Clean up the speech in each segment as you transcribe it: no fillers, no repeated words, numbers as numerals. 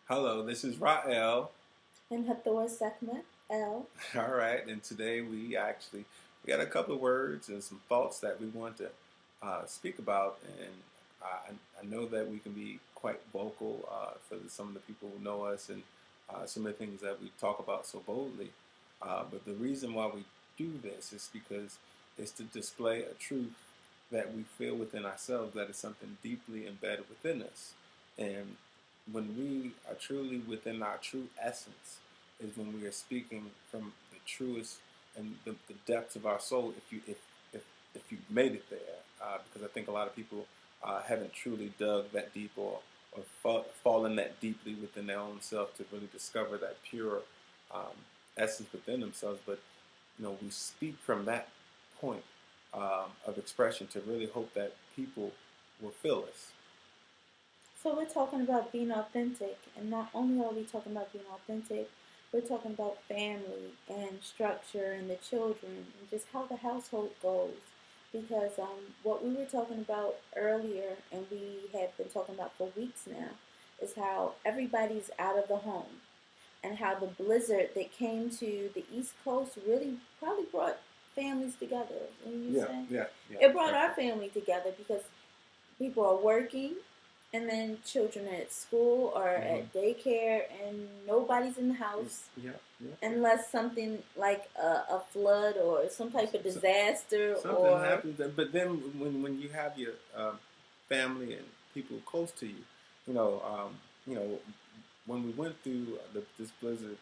Hello, this is Rael. And Hathor Sekhmet, L. All right, and today we got a couple of words and some thoughts that we want to speak about, and I know that we can be quite vocal for some of the people who know us and some of the things that we talk about so boldly. But the reason why we do this is because it's to display a truth that we feel within ourselves that is something deeply embedded within us, and when we are truly within our true essence is when we are speaking from the truest and the depths of our soul. If you made it there, because I think a lot of people haven't truly dug that deep or fallen that deeply within their own self to really discover that pure um, essence within themselves. But we speak from that point of expression to really hope that people will feel us. So we're talking about being authentic, and not only are we talking about being authentic, we're talking about family and structure and the children and just how the household goes. Because what we were talking about earlier, and we have been talking about for weeks now, is how everybody's out of the home, and how the blizzard that came to the East Coast really probably brought families together. You Yeah, say yeah, yeah. it brought our family together because people are working, and then children are at school or Mm-hmm. at daycare, and nobody's in the house Yeah, yeah. unless something like a flood or some type of So, disaster something or happens, but then when you have your family and people close to you, you know, um, you know, when we went through this blizzard,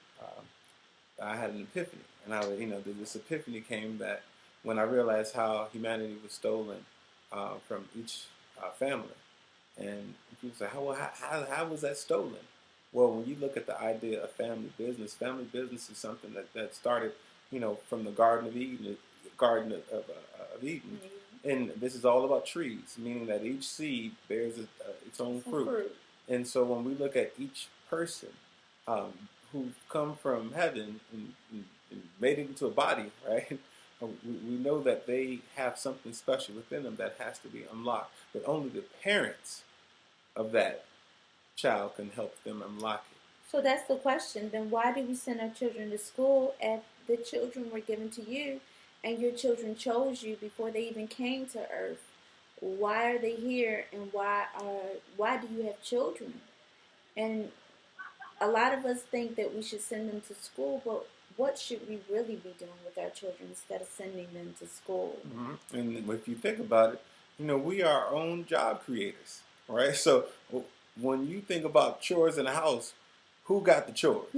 I had an epiphany, and this epiphany came that when I realized how humanity was stolen from each family. And people say, how was that stolen? Well, when you look at the idea of family business is something that started, from the Garden of Eden, of Eden. And this is all about trees, meaning that each seed bears its own some fruit. fruit. And so when we look at each person um, who've come from heaven and made it into a body, right? We know that they have something special within them that has to be unlocked, but only the parents of that child can help them unlock it. So that's the question. Then why do we send our children to school if the children were given to you and your children chose you before they even came to earth? Why are they here, and why do you have children? And a lot of us think that we should send them to school, but what should we really be doing with our children instead of sending them to school? Mm-hmm. And if you think about it, we are our own job creators, right? So when you think about chores in the house, who got the chores?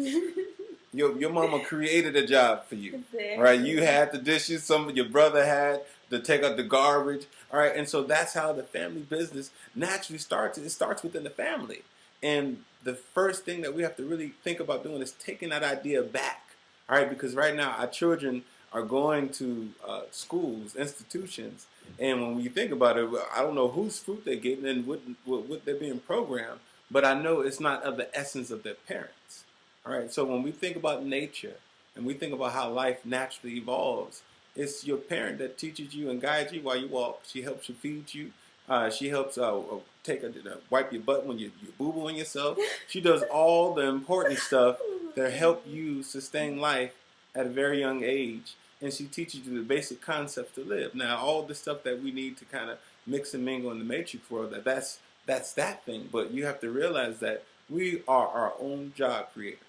Your mama created a job for you, Exactly. right? You had the dishes. Some of your brother had to take out the garbage, all right? And so that's how the family business naturally starts. It starts within the family, and the first thing that we have to really think about doing is taking that idea back, all right? Because right now our children are going to schools, institutions, and when we think about it, I don't know whose fruit they're getting and what they're being programmed, but I know it's not of the essence of their parents. All right, so when we think about nature and we think about how life naturally evolves, it's your parent that teaches you and guides you while you walk. She helps you feed you. She helps wipe your butt when you're boo-booing yourself. She does all the important stuff that help you sustain life at a very young age. And she teaches you the basic concepts to live. Now, all the stuff that we need to kind of mix and mingle in the matrix world, that's that thing. But you have to realize that we are our own job creators.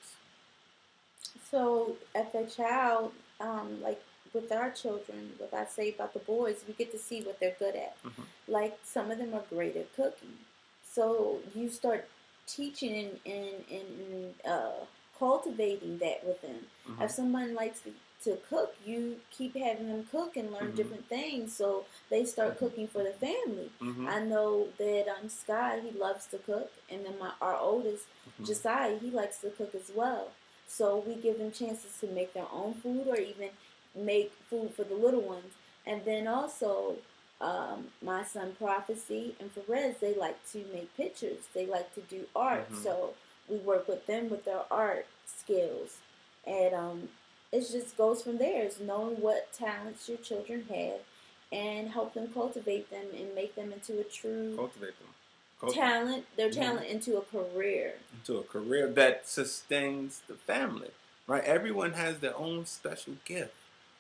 So, as a child, like with our children, what I say about the boys, we get to see what they're good at. Mm-hmm. Like some of them are great at cooking. So you start teaching and cultivating that with them. Mm-hmm. If someone likes to cook, you keep having them cook and learn Mm-hmm. different things. So they start cooking for the family. Mm-hmm. I know that Sky, he loves to cook, and then our oldest Mm-hmm. Josiah, he likes to cook as well. So we give them chances to make their own food or even make food for the little ones. And then also, my son Prophecy and Perez, they like to make pictures. They like to do art. Mm-hmm. So we work with them with their art skills. And it just goes from there. It's knowing what talents your children have and help them cultivate them and make them into a true Cultivate them. their talent into a career. Into a career that sustains the family, right? Everyone has their own special gift,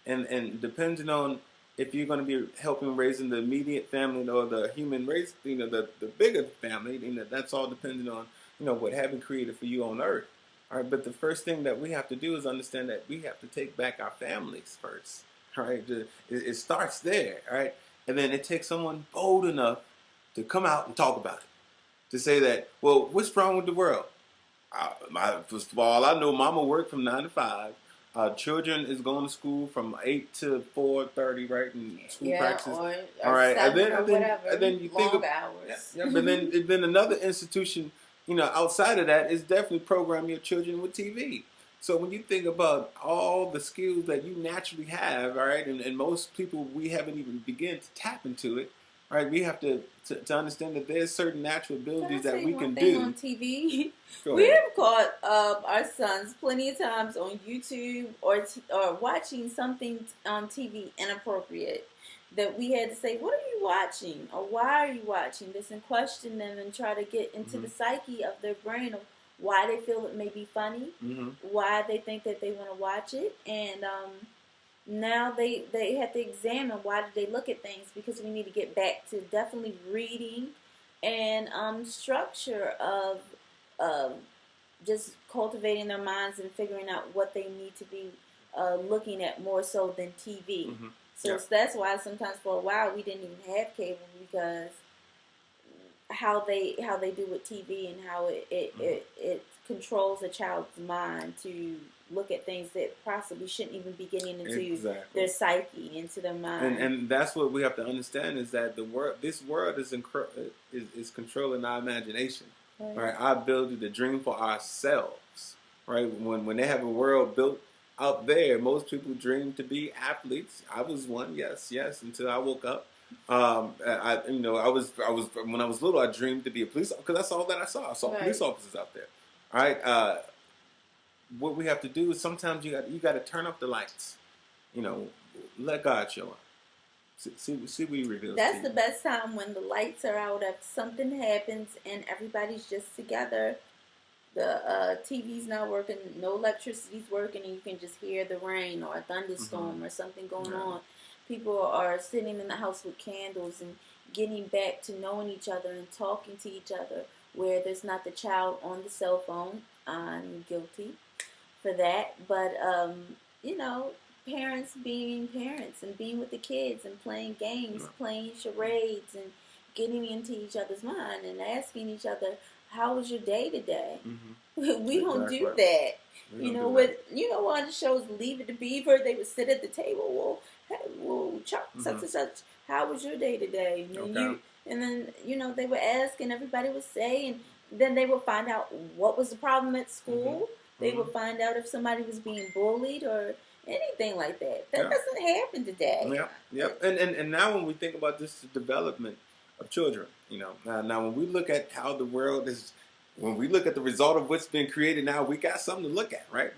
and depending on if you're going to be helping raising the immediate family or the human race, the bigger family, that's all depending on what heaven created for you on earth. All right, but the first thing that we have to do is understand that we have to take back our families first. All right, it starts there. All right, and then it takes someone bold enough to come out and talk about it, to say that, well, what's wrong with the world? First of all, I know Mama worked from 9 to 5. Children is going to school from 8 to 4:30, right? In school practices. Or all right, 7 or whatever. And then you think of hours. Yeah, but then another institution, outside of that, is definitely program your children with TV. So when you think about all the skills that you naturally have, all right, and most people, we haven't even begun to tap into it. All right, we have to understand that there's certain natural abilities that we can do. On TV, we have caught our sons plenty of times on YouTube or watching something on TV inappropriate, that we had to say, "What are you watching?" or "Why are you watching this?" and question them and try to get into the psyche of their brain of why they feel it may be funny, why they think that they want to watch it, and now they have to examine why did they look at things, because we need to get back to definitely reading and structure of just cultivating their minds and figuring out what they need to be looking at more so than TV. So that's why sometimes for a while we didn't even have cable, because how they do with TV and how it controls a child's mind to look at things that possibly shouldn't even be getting into their psyche, into their mind. And that's what we have to understand, is that this world is controlling our imagination, right? Our ability to dream for ourselves, right? When they have a world built out there, most people dream to be athletes. I was one, yes, until I woke up. I was when I was little, I dreamed to be a police officer, because that's all that I saw. I saw police officers out there. All right. What we have to do is sometimes you got to turn up the lights. Let God show up. See what He reveals. That's the best time, when the lights are out. If something happens and everybody's just together, the TV's not working, no electricity's working, and you can just hear the rain or a thunderstorm or something going on. People are sitting in the house with candles and getting back to knowing each other and talking to each other, where there's not the child on the cell phone. I'm guilty for that. But, parents being parents and being with the kids and playing games, playing charades and getting into each other's mind and asking each other, how was your day today? We don't do that. On the shows Leave It to Beaver, they would sit at the table, Chuck, such and such, how was your day today? And then they would ask, and everybody would say, and then they would find out what was the problem at school. They would find out if somebody was being bullied or anything like that. That doesn't happen today. And now when we think about this development of children, now when we look at how the world is, when we look at the result of what's been created now, we got something to look at, right?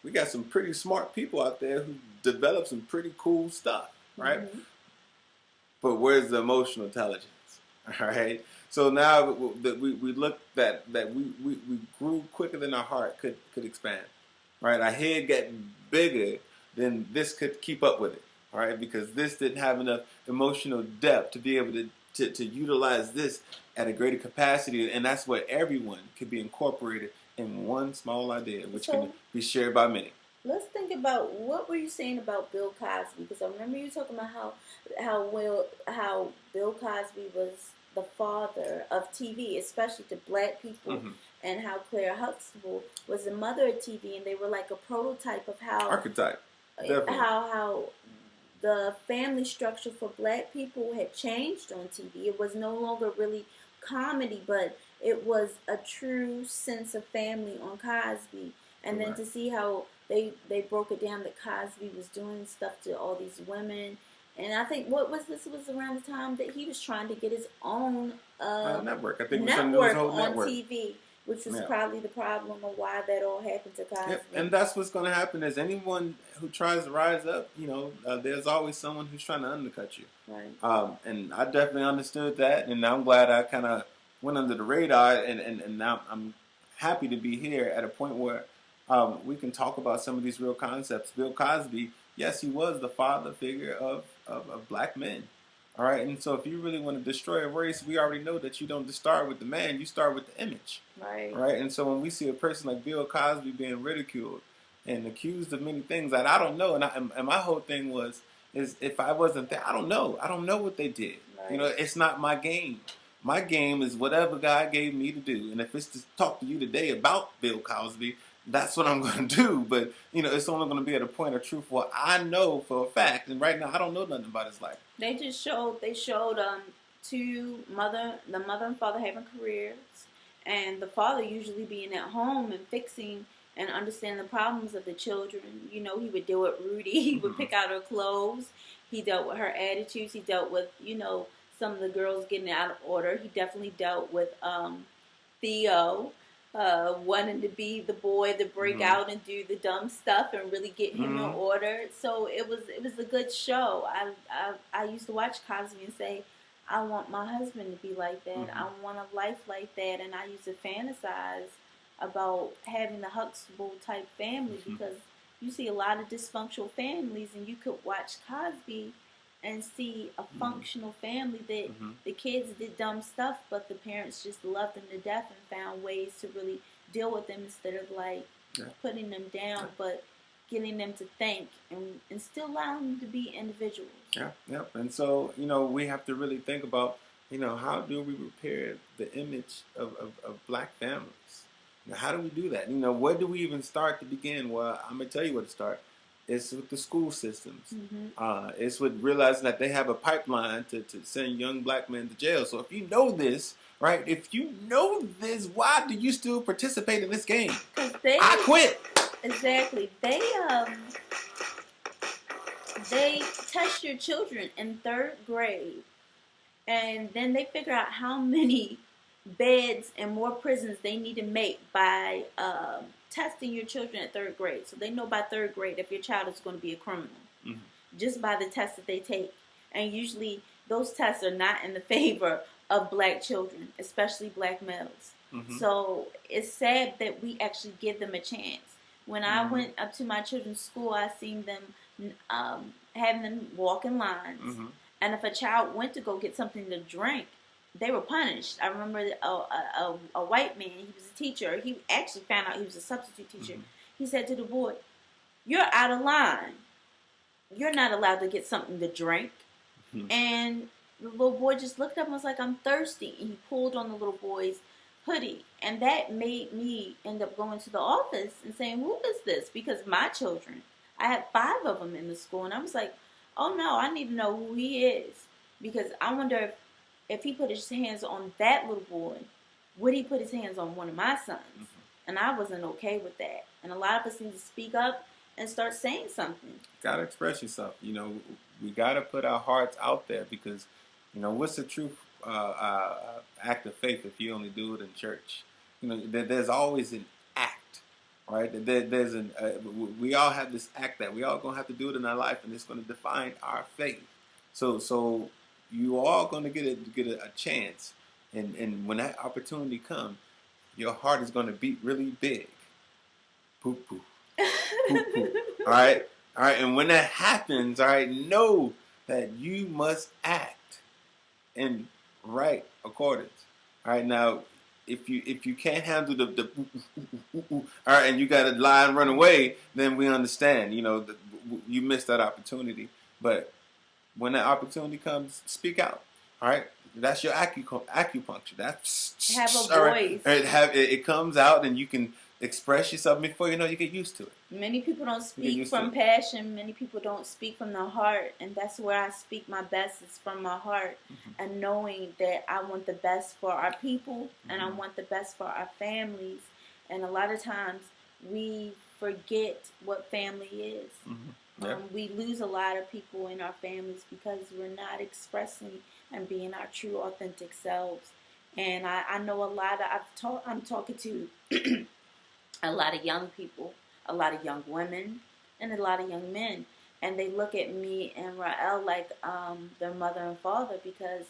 We got some pretty smart people out there who develop some pretty cool stuff, right? But where's the emotional intelligence? All right. So now we look that we grew quicker than our heart could expand, right? Our head got bigger than this could keep up with it, all right? Because this didn't have enough emotional depth to be able to utilize this at a greater capacity, and that's where everyone could be incorporated in one small idea, which can be shared by many. Let's think about, what were you saying about Bill Cosby? Because I remember you talking about how Bill Cosby was the father of TV, especially to black people, and how Claire Huxtable was the mother of TV, and they were like a prototype of how archetype, definitely. how the family structure for black people had changed on TV. It was no longer really comedy, but it was a true sense of family on Cosby. And then to see how they broke it down, that Cosby was doing stuff to all these women. And I think was around the time that he was trying to get his own network. I think network on TV, which was probably the problem of why that all happened to Cosby. Yep. And that's what's going to happen, is anyone who tries to rise up, there's always someone who's trying to undercut you. Right. And I definitely understood that, and I'm glad I kind of went under the radar, and now I'm happy to be here at a point where we can talk about some of these real concepts. Bill Cosby, yes, he was the father figure of black men. All right, and so if you really want to destroy a race, we already know that you don't just start with the man, you start with the image. Right. All right, and so when we see a person like Bill Cosby being ridiculed and accused of many things that I don't know, and my whole thing is if I wasn't there, I don't know. I don't know what they did. Right. You know, it's not my game. My game is whatever God gave me to do, and if it's to talk to you today about Bill Cosby, that's what I'm going to do. But you know, it's only going to be at a point of truth where I know for a fact, and right now I don't know nothing about his life. They showed the mother and father having careers, and the father usually being at home and fixing and understanding the problems of the children. You know, he would deal with Rudy. He would pick out her clothes. He dealt with her attitudes. He dealt with, some of the girls getting out of order. He definitely dealt with Theo wanting to be the boy to break out and do the dumb stuff and really get him in order. So it was a good show. I used to watch Cosby and say, I want my husband to be like that. I want a life like that. And I used to fantasize about having the Huxtable type family because you see a lot of dysfunctional families, and you could watch Cosby and see a functional family that the kids did dumb stuff, but the parents just loved them to death and found ways to really deal with them instead of putting them down, but getting them to think and still allowing them to be individuals. Yep. And so, we have to really think about, how do we repair the image of black families? How do we do that? Where do we even start to begin? Well, I'm going to tell you where to start. It's with the school systems. It's with realizing that they have a pipeline to send young black men to jail. So if you know this, right, why do you still participate in this game? I quit. Exactly. They test your children in 3rd grade, and then they figure out how many beds and more prisons they need to make by testing your children at 3rd grade. So they know by 3rd grade if your child is going to be a criminal just by the tests that they take. And usually those tests are not in the favor of black children, especially black males. So it's sad that we actually give them a chance. When I went up to my children's school, I seen them having them walk in lines. And if a child went to go get something to drink, they were punished. I remember a white man, he was a teacher. He actually found out he was a substitute teacher. He said to the boy, "You're out of line. You're not allowed to get something to drink." And the little boy just looked up and was like, "I'm thirsty." And he pulled on the little boy's hoodie. And that made me end up going to the office and saying, "Who is this?" Because my children, I had 5 of them in the school. And I was like, oh no, I need to know who he is. Because I wonder if he put his hands on that little boy, would he put his hands on one of my sons? And I wasn't okay with that. And a lot of us need to speak up and start saying something. Gotta express yourself. We gotta put our hearts out there because, what's the true act of faith if you only do it in church? There's always an act, right? We all have this act that we all gonna have to do it in our life, and it's gonna define our faith. So you all gonna get a chance, and when that opportunity comes, your heart is gonna beat really big. Poop poop. Poop poop. All right. And when that happens, all right, know that you must act in right accordance. All right. Now, if you can't handle the all right, and you got to lie and run away, then we understand. You missed that opportunity. But when that opportunity comes, speak out. All right. That's your acupuncture. That's have a voice. Right. It comes out, and you can express yourself before you get used to it. Many people don't speak from passion. Many people don't speak from their heart, and that's where I speak my best is from my heart, and knowing that I want the best for our people and I want the best for our families. And a lot of times we forget what family is. We lose a lot of people in our families because we're not expressing and being our true, authentic selves. And I know I'm talking to a lot of young people, a lot of young women, and a lot of young men. And they look at me and Rael like their mother and father because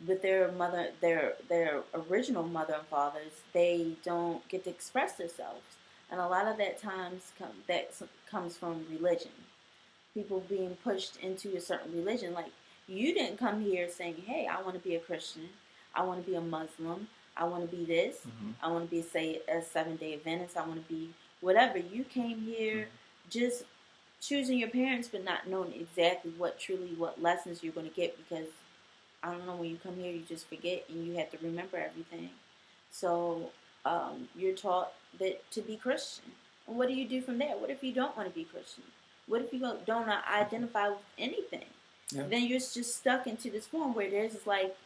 with their mother, their original mother and fathers, they don't get to express themselves, and a lot of that comes from religion. People being pushed into a certain religion. Like, you didn't come here saying, "Hey, I want to be a Christian. I want to be a Muslim. I want to be this. I want to be, say, a 7-day Adventist. I want to be whatever." You came here just choosing your parents, but not knowing exactly what lessons you're going to get, because I don't know, when you come here, you just forget and you have to remember everything. So you're taught that to be Christian. And what do you do from there? What if you don't want to be Christian? What if you don't identify with anything? Yeah. Then you're just stuck into this form where there's like,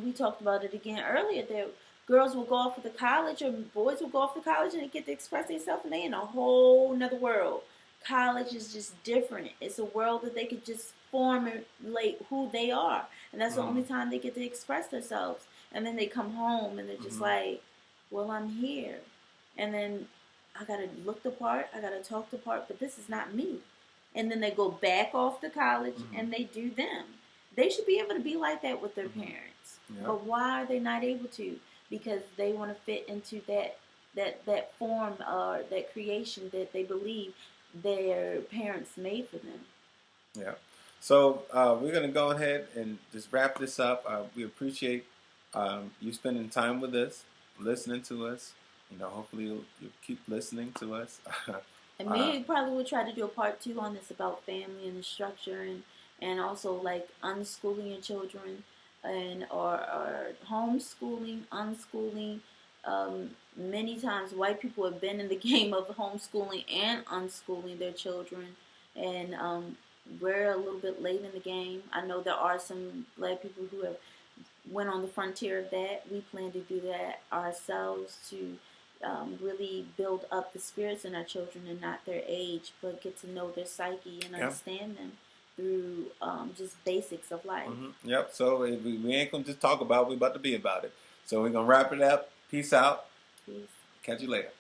we talked about it again earlier, that girls will go off to the college, or boys will go off to college and they get to express themselves, and they in a whole nother world. College is just different. It's a world that they could just formulate who they are, and that's the only time they get to express themselves. And then they come home and they're just like, well, I'm here, and then I gotta look the part, I gotta talk the part, but this is not me. And then they go back off to college and they do them. They should be able to be like that with their parents. Yeah. But why are they not able to? Because they want to fit into that form or that creation that they believe their parents made for them. Yeah. So we're going to go ahead and just wrap this up. We appreciate you spending time with us, listening to us. Hopefully you'll keep listening to us. And me probably will try to do a part 2 on this about family and the structure, and also like unschooling your children, and or homeschooling, unschooling. Many times white people have been in the game of homeschooling and unschooling their children, and we're a little bit late in the game. I know there are some black people who have went on the frontier of that. We plan to do that ourselves, to really build up the spirits in our children, and not their age, but get to know their psyche and understand them through just basics of life. Yep. So we ain't going to just talk about it. We're about to be about it. So we're going to wrap it up. Peace out. Peace. Catch you later.